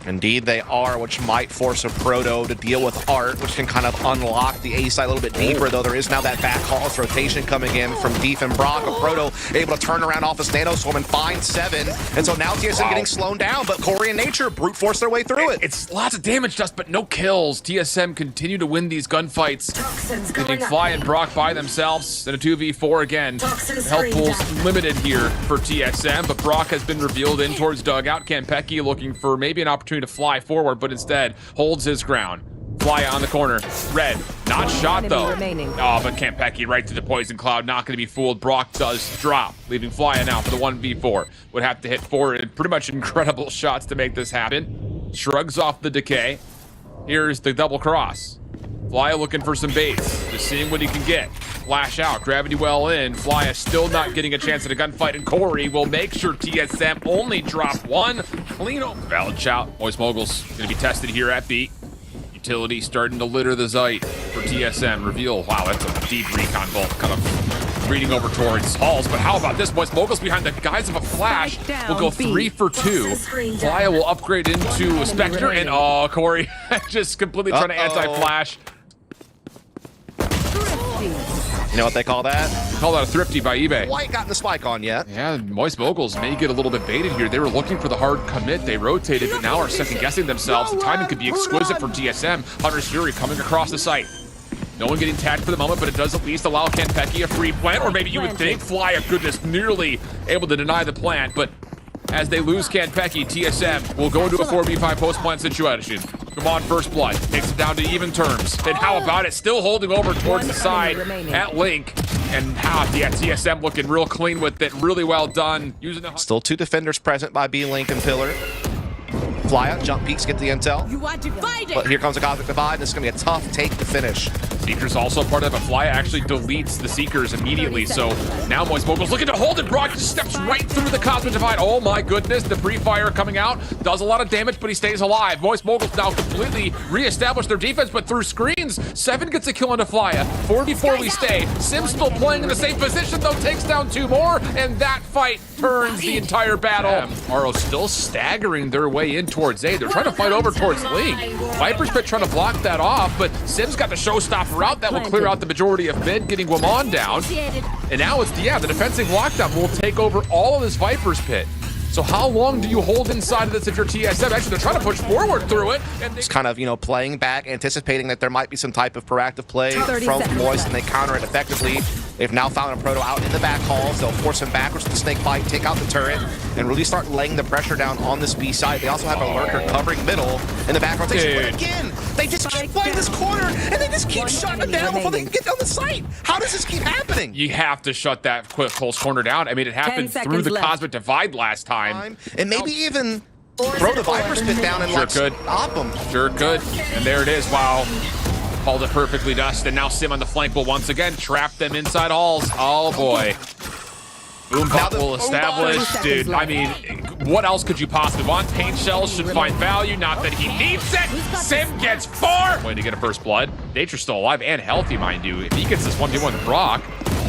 Indeed they are, which might force aproto to deal with art, which can kind of unlock the A side a little bit deeper, though there is now that back cross rotation coming in from Deef and brawk. Aproto able to turn around off his nano swarm and find 7, and so now TSM getting slowed down, but Corey and Nature brute force their way through it. It's lots of damage, just but no kills. TSM continue to win these gunfights, getting flyuh and brawk by themselves. Then a 2v4 again. Health pool's limited here for TSM, but brawk has been revealed in towards dugout. Kanpeki looking for maybe an opportunity to fly forward, but instead holds his ground. flyuh on the corner. Red, not shot though. Oh, but Kanpeki right to the poison cloud, not going to be fooled. brawk does drop, leaving flyuh now for the 1v4. Would have to hit 4 pretty much incredible shots to make this happen. Shrugs off the decay. Here's the double cross. flyuh looking for some baits, just seeing what he can get. Flash out, gravity well in. flyuh still not getting a chance at a gunfight, and Corey will make sure TSM only drop 1. Clean up. Valid shout. Moguls gonna be tested here at B. Utility starting to litter the Zeit for TSM. Reveal. Wow, that's a deep recon bolt. Kind of reading over towards Halls, but how about this? Moguls behind the guise of a flash will go 3 for 2. flyuh will upgrade into a Spectre, and oh, Corey just completely trying to anti-flash. You know what they call that? Call that a thrifty by eBay. Quite gotten the spike on yet. Yeah, Moguls may get a little bit baited here. They were looking for the hard commit. They rotated, but now are second guessing themselves. The timing could be exquisite from TSM. Hunter's Fury coming across the site. No one getting tagged for the moment, but it does at least allow Kanpeki a free plant, or maybe you would think flyuh, goodness, nearly able to deny the plant, but as they lose Kanpeki, TSM will go into a 4v5 post-plant situation. Come on, first blood. Takes it down to even terms. And how about it? Still holding over towards the side at Link. And how, yeah, TSM looking real clean with it. Really well done. Using the still 2 defenders present by B, Link, and Pillar. flyuh, jump peeks, get the intel. You are divided. But here comes a Cosmic Divide, and this is going to be a tough take to finish. Seeker's also part of it, but flyuh actually deletes the Seekers immediately, so now Moguls looking to hold it. brawk just steps right through the Cosmic Divide. Oh my goodness, the pre-fire coming out does a lot of damage, but he stays alive. Moguls now completely re-established their defense, but through screens, 7 gets a kill into flyuh. 4v4 we stay. Sim's still playing in the same position, though, takes down 2 more, and that fight turns the entire battle. RO still staggering their way in towards A. They're trying to fight over towards Link. Viper's Pit trying to block that off, but Sim's got the showstopper out that will clear out the majority of mid, getting Wamon down. And now it's, yeah, the defensive lockdown will take over all of this Viper's Pit. So how long do you hold inside of this if you're TSM? Actually, they're trying to push forward through it. And it's kind of, you know, playing back, anticipating that there might be some type of proactive play from Moist, and they counter it effectively. They've now found a Proto out in the back halls. They'll force him backwards to the snake bite, take out the turret, and really start laying the pressure down on this B side. They also have a lurker covering middle in the back rotation. But again, they just keep playing this corner, and they just keep shutting them down before they can get on the site. How does this keep happening? You have to shut that close corner down. I mean, it happened through the Cosmic Divide last time. And maybe even throw the Viper's Pit down and stop them. Sure could. And there it is. Wow. Called it perfectly, Dust. And now Sim on the flank will once again trap them inside halls. Oh boy. Boombot will establish. Dude, I mean, what else could you possibly want? Paint shells should find value. Not that he needs it. Sim gets 4. Way to get a first blood. Nature's still alive and healthy, mind you. If he gets this 1v1 with brawk.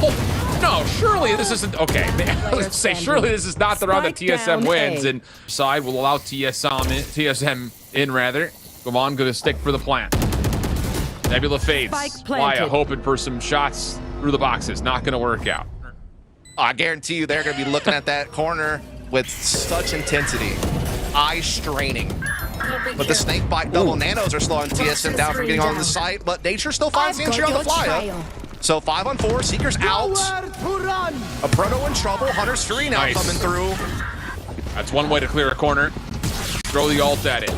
Oh, no, surely this isn't. Okay, let's say surely this is not the round that TSM wins. And side will allow TSM in rather. Come on, gonna stick for the plant. Nebula fades. flyuh hoping for some shots through the boxes. Not gonna work out. I guarantee you they're going to be looking at that corner with such intensity. Eye straining. But the snake bite double nanos are slowing TSM down from getting on the site, but Nature still finds the entry on the flyuh. So 5 on 4, Seeker's out. Aproto in trouble, Hunter's Fury now coming through. That's one way to clear a corner. Throw the ult at it.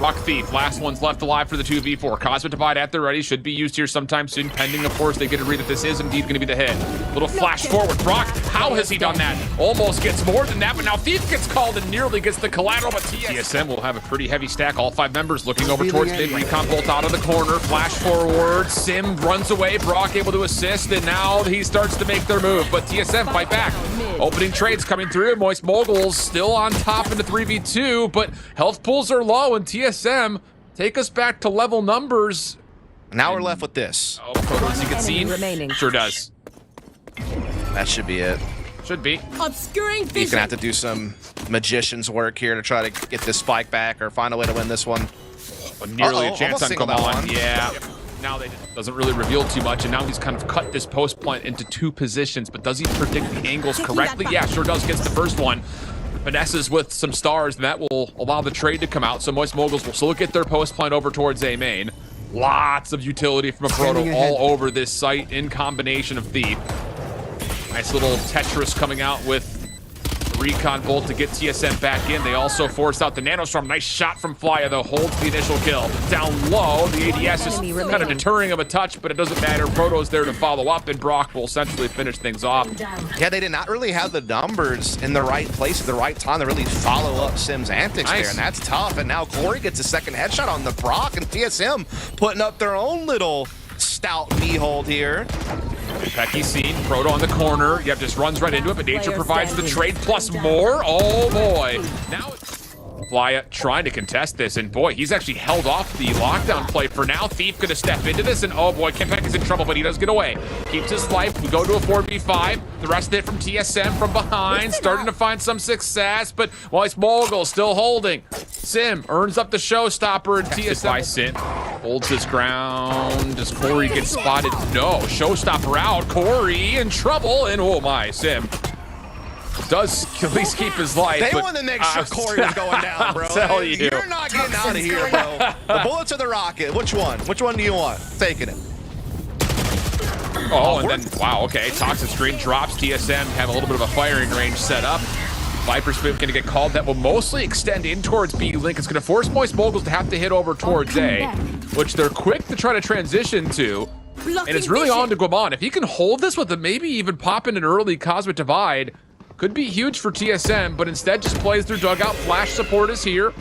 Rock Thief, last one's left alive for the 2v4. Cosmic Divide at the ready, should be used here sometime soon, pending, of course, they get a read that this is indeed going to be the hit. Little flash forward. brawk, how has he done that? Almost gets more than that, but now Thief gets called and nearly gets the collateral, but TSM will have a pretty heavy stack. All 5 members looking over towards mid. Recon bolt out of the corner, flash forward. Sim runs away, brawk able to assist, and now he starts to make their move, but TSM fight back. Opening trades coming through. Moguls still on top in the 3v2, but health pools are low, and TSM take us back to level numbers. Now we're left with this. Oh, Proto, as you can see, sure does. That should be it. Should be. Obscuring vision. He's gonna have to do some magician's work here to try to get this spike back or find a way to win this one. Nearly a chance on Come on. Yeah. Now they doesn't really reveal too much, and now he's kind of cut this post plant into 2 positions, but does he predict the angles correctly? Yeah, sure does. Gets the first one. Finesses with some stars, and that will allow the trade to come out, so Moist Moguls will still get their post plant over towards A main. Lots of utility from aproto all over this site in combination of Thief. Nice little Tetris coming out with Recon Bolt to get TSM back in. They also force out the Nanostorm. Nice shot from flyuh, though. Holds the initial kill. Down low, the ADS is kind of deterring him a touch, but it doesn't matter. Proto's there to follow up, and brawk will essentially finish things off. Yeah, they did not really have the numbers in the right place at the right time to really follow up Sim's antics there, and that's tough. And now Corey gets a second headshot on the brawk, and TSM putting up their own little stout knee-hold here. Kanpeki seen, Proto on the corner. Yep, just runs right into it, but Nature provides the trade plus more. Oh boy. Now flyuh trying to contest this, and boy, he's actually held off the lockdown play for now. Thief gonna step into this, and oh boy, Kanpeki's in trouble, but he does get away. Keeps his life. We go to a 4v5. The rest of it from TSM from behind, starting to find some success, but Moist Mogul still holding. Sim earns up the showstopper, and TSM by Sim holds his ground. Does Corey get spotted? No. Showstopper out. Corey in trouble, and oh my, Sim does at least keep his life. They wanted to make sure Corey was going down, bro. Tell you. You're not getting out of here, bro. The bullets or the rocket? Which one? Which one do you want? Taking it. Oh, and then, wow, okay. Toxic Screen drops. TSM have a little bit of a firing range set up. Viper Spook going to get called. That will mostly extend in towards B Link. It's going to force Moist Moguls to have to hit over towards A, which they're quick to try to transition to. And it's really on to Guamon. If he can hold this with a maybe even pop in an early Cosmic Divide, could be huge for TSM, but instead just plays their dugout. Flash support is here.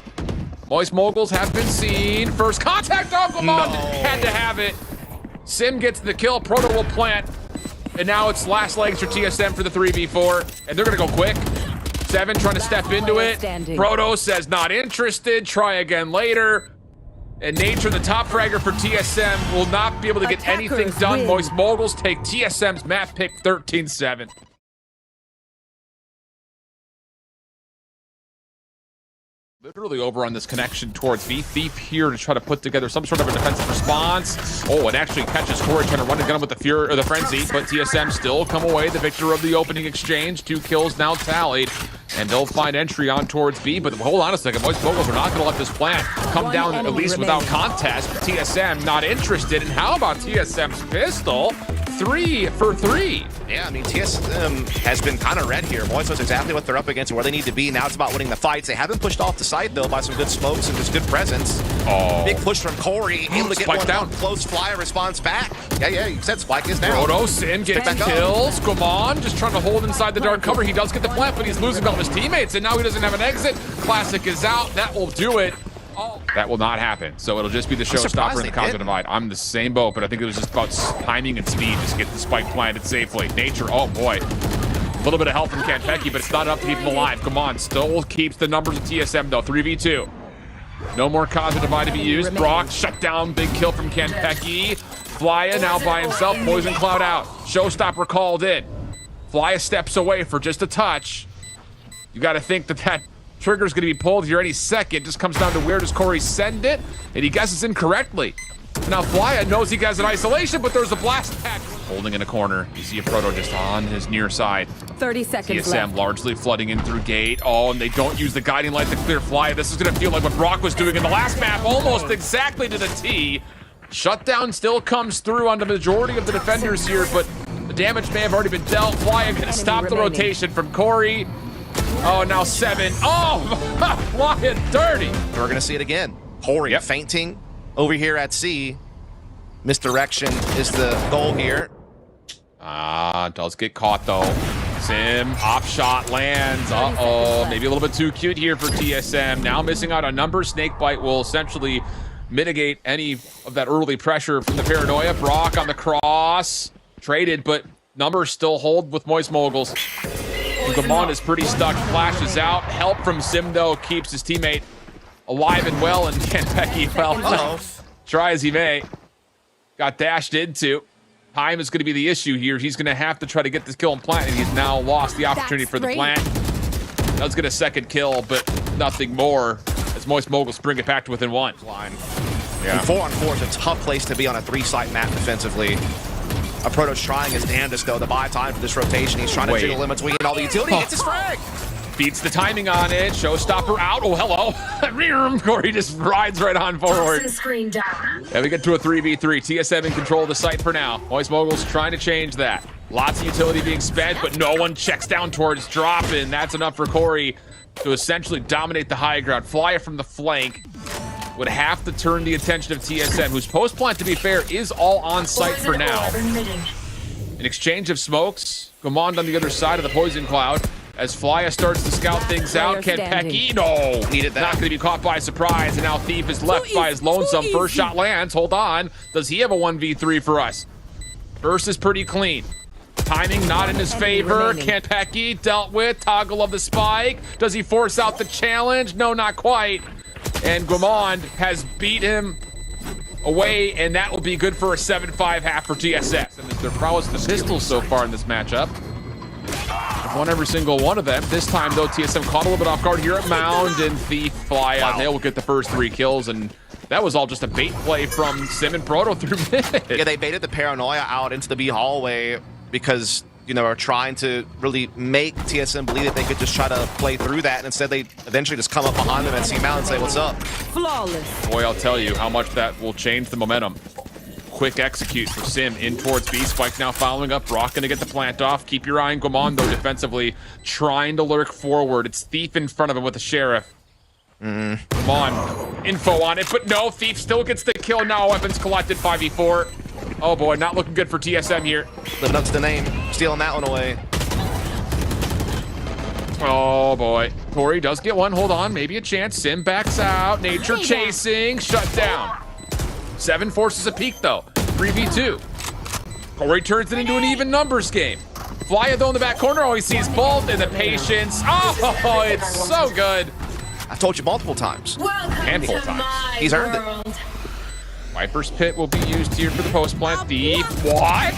Moist Moguls have been seen. First contact on Guamon. Had to have it. Sim gets the kill. Proto will plant. And now it's last legs for TSM for the 3v4. And they're going to go quick. 7 trying to step into it. Proto says not interested. Try again later. And Nature, the top fragger for TSM, will not be able to get anything done. Moist Moguls take TSM's map pick 13-7. Literally over on this connection towards B. Thief here to try to put together some sort of a defensive response. Oh, and actually catches Corey trying to run and gun him with the Fury or the Frenzy, but TSM still come away the victor of the opening exchange. 2 kills now tallied, and they'll find entry on towards B. But hold on a second, Moist Moguls are not going to let this plant come down at least without contest. TSM not interested, and how about TSM's pistol? 3 for 3. Yeah, I mean, TSM has been kind of red here. Moist knows exactly what they're up against and where they need to be. Now it's about winning the fights. They have been pushed off the side, though, by some good smokes and just good presence. Oh. Big push from Corey. Able to get Spike one down. Close flyuh response back. Yeah, you said Spike is down. Proto, Sim getting kills. Guamon just trying to hold inside the dark cover. He does get the plant, but he's losing all of his teammates, and now he doesn't have an exit. Classic is out. That will do it. Oh. That will not happen. So it'll just be the showstopper in the Cosmic Divide. I'm the same boat, but I think it was just about timing and speed. Just get the spike planted safely. Nature, oh boy. A little bit of help from Kanpeki, but it's not enough to keep him alive. Come on, still keeps the numbers of TSM though. 3v2. No more Cosmic Divide to be used. brawk shut down. Big kill from Kanpeki. flyuh now by himself. Poison Cloud out. Showstopper called in. flyuh steps away for just a touch. You got to think that trigger's going to be pulled here any second. Just comes down to where does Corey send it, and he guesses incorrectly. Now flyuh knows he has an isolation, but there's a blast pack. Holding in a corner. You see a Proto just on his near side. 30 seconds TSM left. largely flooding in through gate. Oh, and they don't use the guiding light to clear flyuh. This is going to feel like what brawk was doing in the last map, almost exactly to the T. Shutdown still comes through on the majority of the defenders here, but the damage may have already been dealt. flyuh going to stop the rotation from Corey. Oh, now 7. Oh, flyuh dirty. We're going to see it again. Corey fainting over here at C. Misdirection is the goal here. Does get caught though. Sim, op shot lands. Uh-oh, maybe a little bit too cute here for TSM. Now missing out on numbers. Snakebite will essentially mitigate any of that early pressure from the paranoia. brawk on the cross. Traded, but numbers still hold with Moist Moguls. Guamon is pretty stuck, flashes out. Help from Sim, though, keeps his teammate alive and well, and Kanpeki, well, try as he may. Got dashed into. Time is going to be the issue here. He's going to have to try to get this kill and plant, and he's now lost the opportunity for the plant. Does get a second kill, but nothing more as Moist Moguls bring it back to within one. Yeah. And 4-on-4 is a tough place to be on a 3-site map defensively. aproto's trying his damnedest, though, to buy time for this rotation. He's trying to jiggle limits, we get all the utility. He gets his frag. Beats the timing on it. Showstopper out. Oh, hello. Corey just rides right on forward. Screen down. And we get to a 3v3. TSM in control of the site for now. Moist Moguls trying to change that. Lots of utility being spent, but no one checks down towards drop, and that's enough for Corey to essentially dominate the high ground. Flyuh from the flank would have to turn the attention of TSM, whose post plant, to be fair, is all on site for now. An exchange of smokes. Command on the other side of the poison cloud. As Flyuh starts to scout things out, Kanpeki, no, needed that. Not going to be caught by surprise, and now Thief is left by his lonesome. First shot lands, hold on. Does he have a 1v3 for us? First is pretty clean. Timing not in his favor. Kanpeki dealt with, toggle of the spike. Does he force out the challenge? No, not quite. And Guimond has beat him away, and that will be good for a 7-5 half for TSM. And their prowess the pistols so far in this matchup. Won every single one of them. This time, though, TSM caught a little bit off guard here at Mound, and Thief fly out. They will get the first 3 kills, and that was all just a bait play from Sim and Proto through mid. Yeah, they baited the paranoia out into the B hallway because, you know, are trying to really make TSM believe that they could just try to play through that, and instead they eventually just come up behind them and see Mound and say, what's up? Flawless. Boy, I'll tell you how much that will change the momentum. Quick execute for Sim in towards B. Spike now following up. Brawk gonna get the plant off. Keep your eye on Guimond, though, defensively. Trying to lurk forward. It's Thief in front of him with the Sheriff. Come on. Info on it, but no. Thief still gets the kill. Now weapons collected. 5v4. Oh boy, not looking good for TSM here. Living up to the name. Stealing that one away. Oh boy. Corey does get one. Hold on. Maybe a chance. Sim backs out. Nature chasing. Shut down. 7 forces a peek, though. 3v2. Corey turns it into an even numbers game. Flyuh, though, in the back corner. Always sees both, and the patience. Oh, it's so good. I've told you multiple times. Handful of times. He's earned it. Viper's Pit will be used here for the post plant. Thief. What?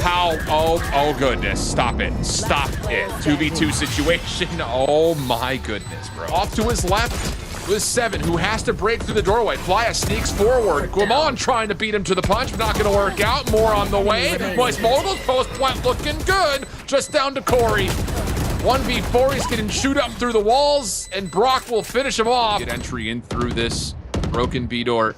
How? Oh, goodness. Stop it. Stop it. 2v2 situation. Oh, my goodness, bro. Off to his left with 7, who has to break through the doorway. Flyuh sneaks forward. Guimond trying to beat him to the punch, but not going to work out. More on the way. Moist Moguls post plant looking good. Just down to Corey. 1v4, he's getting shoot up through the walls, and Brawk will finish him off. Get entry in through this broken B door.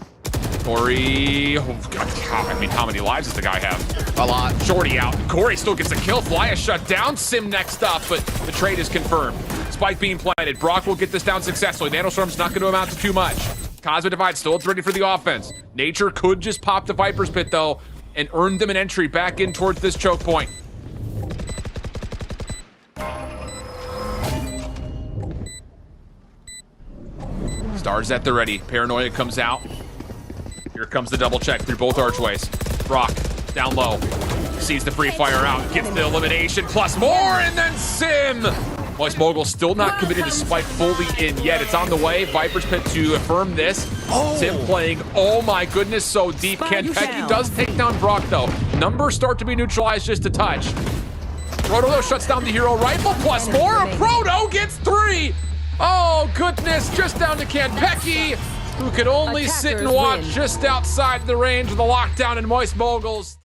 Corey, oh God, I mean, how many lives does the guy have? A lot. Shorty out. Corey still gets a kill. Flyuh shut down. Sim next up, but the trade is confirmed. Spike being planted. Brawk will get this down successfully. Nanostorm's not going to amount to too much. Cosmic Divide still ready for the offense. Nature could just pop the Viper's Pit, though, and earn them an entry back in towards this choke point. Stars at the ready. Paranoia comes out. Here comes the double check through both archways. Brawk down low. Sees the free fire out. Gets the elimination plus more, and then Sim. Moist Mogul still not committed to Spike fully in yet. It's on the way. Viper's Pit to affirm this. Sim playing, oh my goodness, so deep. Kanpeki does take down Brawk, though. Numbers start to be neutralized just a touch. Proto, though, shuts down the hero rifle plus more. Proto gets 3. Oh, goodness, just down to Kanpeki, who could only sit and watch just outside the range of the lockdown in Moist Moguls.